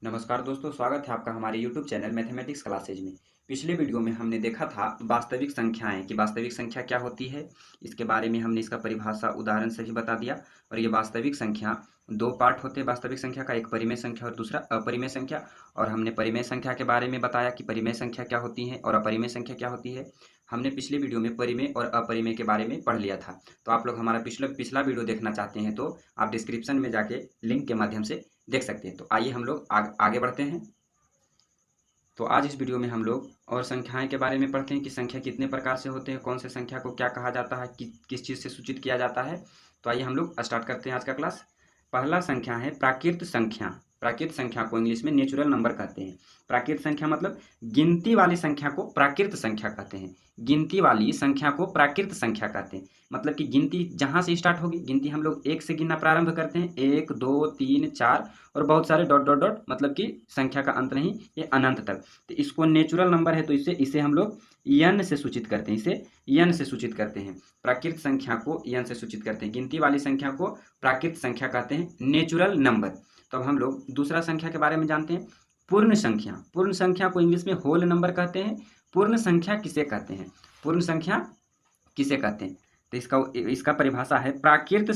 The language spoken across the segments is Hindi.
नमस्कार दोस्तों, स्वागत है आपका हमारे YouTube चैनल मैथमेटिक्स क्लासेज में। पिछले वीडियो में हमने देखा था वास्तविक संख्याएं कि वास्तविक संख्या क्या होती है। इसके बारे में हमने इसका परिभाषा उदाहरण से ही बता दिया। और ये वास्तविक संख्या दो पार्ट होते हैं वास्तविक संख्या का, एक परिमेय संख्या और दूसरा अपरिमेय संख्या। और हमने परिमेय संख्या के बारे में बताया कि परिमेय संख्या क्या होती है और अपरिमेय संख्या क्या होती है। हमने पिछले वीडियो में परिमेय और अपरिमेय के बारे में पढ़ लिया था। तो आप लोग हमारा पिछला वीडियो देखना चाहते हैं तो आप डिस्क्रिप्शन में जाके लिंक के माध्यम से देख सकते हैं। तो आइए हम लोग आगे बढ़ते हैं। तो आज इस वीडियो में हम लोग और संख्याएं के बारे में पढ़ते हैं कि संख्या कितने प्रकार से होते हैं, कौन से संख्या को क्या कहा जाता है, किस चीज़ से सूचित किया जाता है। तो आइए हम लोग स्टार्ट करते हैं आज का क्लास। पहला संख्या है प्राकृत संख्या। प्राकृत संख्या को इंग्लिश में नेचुरल नंबर कहते हैं। प्राकृत संख्या मतलब गिनती वाली संख्या को प्राकृत संख्या कहते हैं। गिनती वाली संख्या को प्राकृत संख्या कहते हैं। मतलब कि गिनती जहाँ से स्टार्ट होगी, गिनती हम लोग एक से गिनना प्रारंभ करते हैं, 1 2 3 4 और बहुत सारे डॉट डॉट डॉट, मतलब कि संख्या का अंत नहीं, ये अनंत तक। तो इसको नेचुरल नंबर है तो इसे हम लोग यन से सूचित करते हैं। इसे यन से सूचित करते हैं। प्राकृत संख्या को यन से सूचित करते हैं। गिनती वाली संख्या को प्राकृत संख्या कहते हैं, नेचुरल नंबर। तो अब हम लोग दूसरा संख्या के बारे में जानते हैं, पूर्ण संख्या। पूर्ण संख्या को इंग्लिश में होल नंबर कहते हैं। पूर्ण संख्या किसे कहते हैं? पूर्ण संख्या किसे कहते हैं? तो इसका परिभाषा है, प्राकृत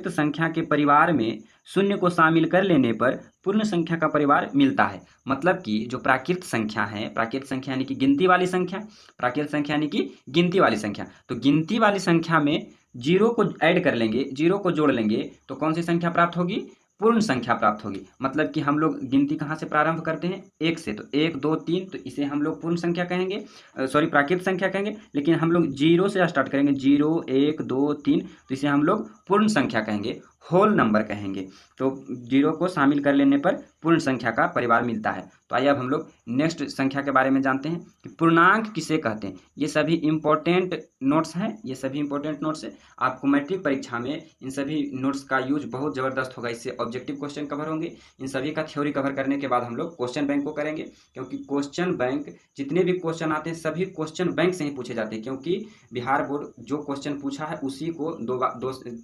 संख्या के परिवार में शून्य को शामिल कर लेने पर पूर्ण संख्या का परिवार मिलता है। मतलब कि जो प्राकृत संख्या है, प्राकृत संख्या यानी कि गिनती वाली संख्या, प्राकृत संख्या यानी कि गिनती वाली संख्या। तो गिनती वाली संख्या में जीरो को ऐड कर लेंगे, जीरो को जोड़ लेंगे तो कौन सी संख्या प्राप्त होगी? पूर्ण संख्या प्राप्त होगी। मतलब कि हम लोग गिनती कहाँ से प्रारंभ करते हैं? एक से। तो 1 2 3, तो इसे हम लोग पूर्ण संख्या कहेंगे, सॉरी प्राकृत संख्या कहेंगे। लेकिन हम लोग जीरो से स्टार्ट करेंगे, 0 1 2 3, तो इसे हम लोग पूर्ण संख्या कहेंगे, होल नंबर कहेंगे। तो जीरो को शामिल कर लेने पर पूर्ण संख्या का परिवार मिलता है। तो आइए अब हम लोग नेक्स्ट संख्या के बारे में जानते हैं कि पूर्णांक किसे कहते हैं। ये सभी इंपॉर्टेंट नोट्स हैं, ये सभी इंपॉर्टेंट नोट्स हैं। आपको मैट्रिक परीक्षा में इन सभी नोट्स का यूज बहुत ज़बरदस्त होगा। इससे ऑब्जेक्टिव क्वेश्चन कवर होंगे। इन सभी का थ्योरी कवर करने के बाद हम लोग क्वेश्चन बैंक को करेंगे, क्योंकि क्वेश्चन बैंक जितने भी क्वेश्चन आते हैं सभी क्वेश्चन बैंक से ही पूछे जाते हैं। क्योंकि बिहार बोर्ड जो क्वेश्चन पूछा है उसी को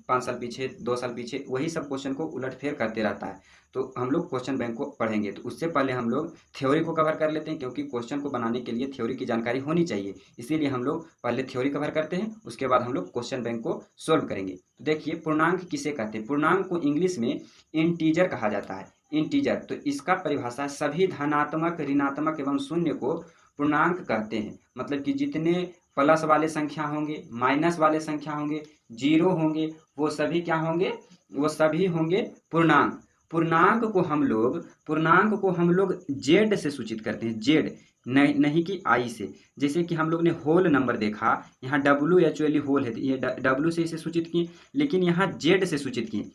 5 साल पीछे, 2 साल पीछे वही सब क्वेश्चन को उलटफेर करते रहता है। तो हम लोग क्वेश्चन बैंक को पढ़ेंगे। तो उससे पहले हम लोग थ्योरी को कवर कर लेते हैं, क्योंकि क्वेश्चन को बनाने के लिए थ्योरी की जानकारी होनी चाहिए। इसीलिए हम लोग पहले थ्योरी कवर करते हैं, उसके बाद हम लोग क्वेश्चन बैंक को सोल्व करेंगे। तो देखिए, पूर्णांक किसे कहते हैं? पूर्णांक को इंग्लिश में इंटीजर कहा जाता है। इंटीजर, तो इसका परिभाषा सभी धनात्मक, ऋणात्मक एवं शून्य को पूर्णांक कहते हैं। मतलब कि जितने प्लस वाले संख्या होंगे, माइनस वाले संख्या होंगे, जीरो होंगे, वो सभी क्या होंगे? वो सभी होंगे पूर्णांक। पूर्णांक को हम लोग जेड से सूचित करते हैं, जेड, नहीं कि आई से। जैसे कि हम लोग ने होल नंबर देखा, यहाँ डब्ल्यू एक्चुअली होल है, तो ये डब्ल्यू से इसे सूचित किए, लेकिन यहाँ जेड से सूचित किए।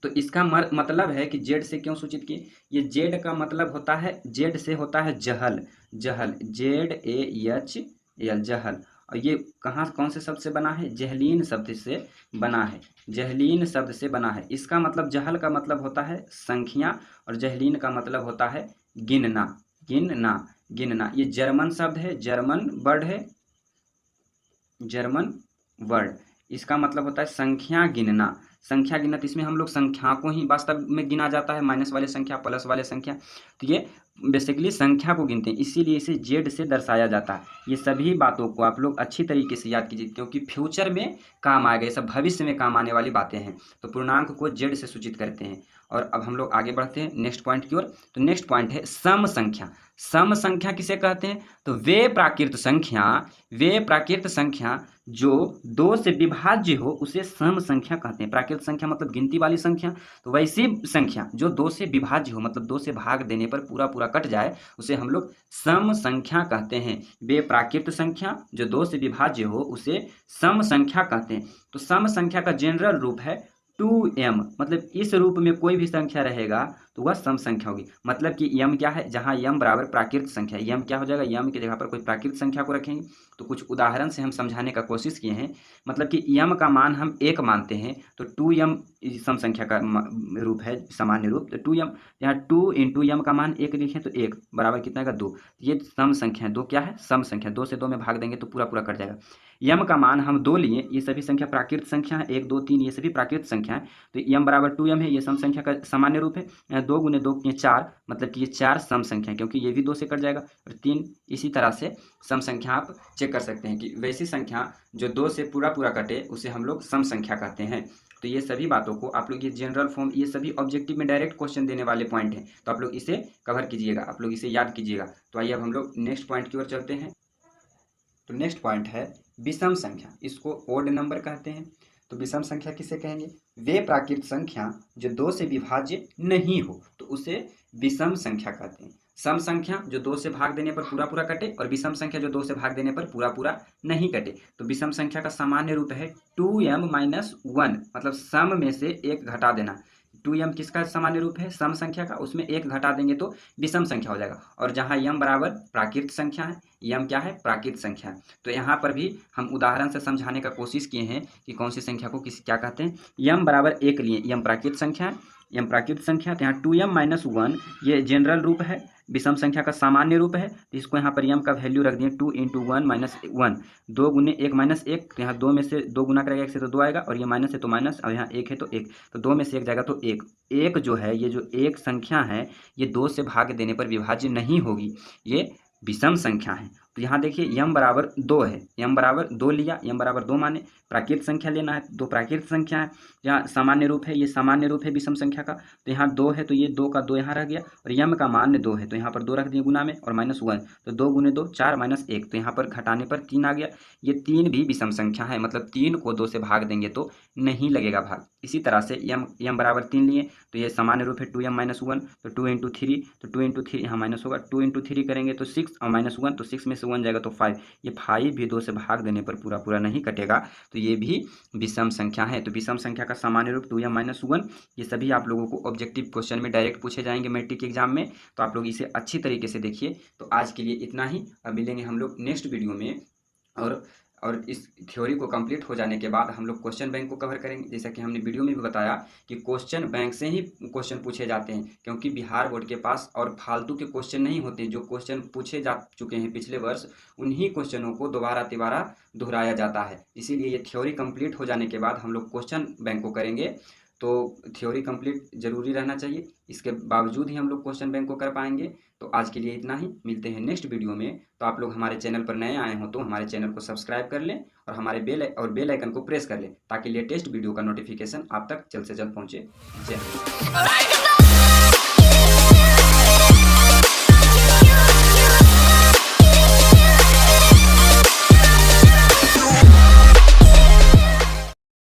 तो इसका मतलब है कि जेड से क्यों सूचित किए? ये जेड का मतलब होता है, जेड से होता है जहल, जहल, ZAHL, जहल। और ये कौन से शब्द से बना है? जहलीन शब्द से बना है, जहलीन शब्द से बना है। इसका मतलब, जहल का मतलब होता है संख्या और जहलीन का मतलब होता है गिनना, गिनना, गिनना। ये जर्मन शब्द है, जर्मन वर्ड है, जर्मन वर्ड। इसका मतलब होता है संख्या गिनना, संख्या गिनना। तो इसमें हम लोग संख्या को ही वास्तव में गिना जाता है, माइनस वाले संख्या, प्लस वाले संख्या। तो ये बेसिकली संख्या को गिनते हैं, इसीलिए इसे जेड से दर्शाया जाता है। ये सभी बातों को आप लोग अच्छी तरीके से याद कीजिए, क्योंकि फ्यूचर में काम आएगा, ये सब भविष्य में काम आने वाली बातें हैं। तो पूर्णांक को जेड से सूचित करते हैं। और अब हम लोग आगे बढ़ते हैं नेक्स्ट पॉइंट की ओर। तो नेक्स्ट पॉइंट है सम संख्या। सम संख्या किसे कहते हैं? तो वे प्राकृत संख्या जो 2 से विभाज्य हो उसे सम संख्या कहते हैं। प्राकृत संख्या मतलब गिनती वाली संख्या। तो वैसी संख्या जो 2 से विभाज्य हो, मतलब 2 से भाग देने पर पूरा पूरा कट जाए, उसे हम लोग सम संख्या कहते हैं। वे प्राकृत संख्या जो 2 से विभाज्य हो उसे सम संख्या कहते हैं। तो सम संख्या का जनरल रूप है 2m। मतलब इस रूप में कोई भी संख्या रहेगा तो वह सम संख्या होगी। मतलब कि m क्या है? जहाँ m बराबर प्राकृत संख्या, m क्या हो जाएगा? m की जगह पर कोई प्राकृत संख्या को रखेंगे। तो कुछ उदाहरण से हम समझाने का कोशिश किए हैं। मतलब कि m का मान हम 1 मानते हैं, तो 2m सम संख्या का रूप है, सामान्य रूप। तो 2m, यहाँ 2 इंटू m का मान 1 लिखें तो 1 बराबर कितना का 2। ये सम संख्या है, 2 क्या है? सम संख्या। 2 से 2 में भाग देंगे तो पूरा पूरा कट जाएगा। m का मान हम 2 लिए, ये सभी संख्या प्राकृत संख्या है, 1 2 3 ये सभी प्राकृत संख्या है। तो m बराबर 2m है, ये सम संख्या का सामान्य रूप है। यहाँ 2 गुने 2 किए 4, मतलब कि ये 4 सम संख्या, क्योंकि ये भी 2 से कट जाएगा, और 3 इसी तरह से सम संख्या आप चेक कर सकते हैं कि वैसी संख्या जो 2 से पूरा कटे उसे हम लोग सम संख्या कहते हैं। तो ये सभी बातों को आप लोग, ये जनरल फॉर्म, ये सभी ऑब्जेक्टिव में डायरेक्ट क्वेश्चन देने वाले पॉइंट हैं, तो आप लोग इसे कवर कीजिएगा, आप लोग इसे याद कीजिएगा। तो आइए अब हम लोग नेक्स्ट पॉइंट की ओर चलते हैं। तो नेक्स्ट पॉइंट है विषम संख्या, इसको ओड नंबर कहते हैं। तो विषम संख्या किसे कहेंगे? वे प्राकृत संख्या जो 2 से विभाज्य नहीं हो तो उसे विषम संख्या कहते हैं। सम संख्या जो 2 से भाग देने पर पूरा कटे, और विषम संख्या जो 2 से भाग देने पर पूरा नहीं कटे। तो विषम संख्या का सामान्य रूप है 2m - 1, मतलब सम में से 1 घटा देना। 2m किसका सामान्य रूप है? सम संख्या का, उसमें 1 घटा देंगे तो विषम संख्या हो जाएगा। और जहाँ m बराबर प्राकृत संख्या है, m क्या है? प्राकृत संख्या है। तो यहाँ पर भी हम उदाहरण से समझाने का कोशिश किए हैं कि कौन सी संख्या को किस क्या कहते हैं। m बराबर 1 लिए, m प्राकृत संख्या है, m प्राकृत संख्या, तो यहाँ 2m - 1 ये जनरल रूप है, विषम संख्या का सामान्य रूप है। तो इसको यहाँ पर m का वैल्यू रख दिए 2 × 1 - 1, 2 गुने 1 - 1, तो यहाँ 2 में से 2 गुना करेगा 1 से तो 2 आएगा, और ये माइनस है तो माइनस, और यहाँ 1 है तो 1, तो 2 में से 1 जाएगा तो 1। 1 जो है, ये जो एक संख्या है, ये 2 से भाग देने पर विभाज्य नहीं होगी, ये विषम संख्या है। तो यहाँ देखिए m बराबर 2 है, m बराबर 2 लिया, m बराबर 2 माने प्राकृत संख्या लेना है, 2 प्राकृत संख्या है। यहाँ सामान्य रूप है, ये सामान्य रूप है विषम संख्या का, तो यहाँ 2 है तो ये 2 का 2 यहाँ रह गया, और m का मान 2 है तो यहाँ पर 2 रख दिए गुना में, और -1, तो 2 गुने 2 4 - 1, तो यहाँ पर घटाने पर 3 आ गया। ये 3 भी विषम संख्या है, मतलब 3 को 2 से भाग देंगे तो नहीं लगेगा भाग। इसी तरह से m बराबर 3 लिए, तो ये सामान्य रूप है 2m - 1, तो 2 × 3, तो 2 × 3 यहाँ माइनस होगा, 2 × 3 करेंगे तो 6, और -1, तो 6 में से 1 जाएगा तो 5, ये 5 भी 2 से भाग देने पर पूरा नहीं कटेगा, तो ये भी विषम संख्या है। तो विषम संख्या का सामान्य रूप 2m - 1, ये सभी आप लोगों को ऑब्जेक्टिव क्वेश्चन में डायरेक्ट पूछे जाएंगे मैट्रिक एग्जाम में, तो आप लोग इसे अच्छी तरीके से देखिए। तो आज के लिए इतना ही, अब मिलेंगे हम लोग नेक्स्ट वीडियो में, और इस थ्योरी को कंप्लीट हो जाने के बाद हम लोग क्वेश्चन बैंक को कवर करेंगे। जैसा कि हमने वीडियो में भी बताया कि क्वेश्चन बैंक से ही क्वेश्चन पूछे जाते हैं, क्योंकि बिहार बोर्ड के पास और फालतू के क्वेश्चन नहीं होते। जो क्वेश्चन पूछे जा चुके हैं पिछले वर्ष, उन्हीं क्वेश्चनों को दोबारा तिबारा दोहराया जाता है। इसीलिए ये थ्योरी कंप्लीट हो जाने के बाद हम लोग क्वेश्चन बैंक को करेंगे। तो थ्योरी कंप्लीट जरूरी रहना चाहिए, इसके बावजूद ही हम लोग क्वेश्चन बैंक को कर पाएंगे। तो आज के लिए इतना ही, मिलते हैं नेक्स्ट वीडियो में। तो आप लोग हमारे चैनल पर नए आए हो तो हमारे चैनल को सब्सक्राइब कर लें, और हमारे बेल आइकन को प्रेस कर लें, ताकि लेटेस्ट वीडियो का नोटिफिकेशन आप तक जल्द से जल्द पहुंचे। जय हिंद।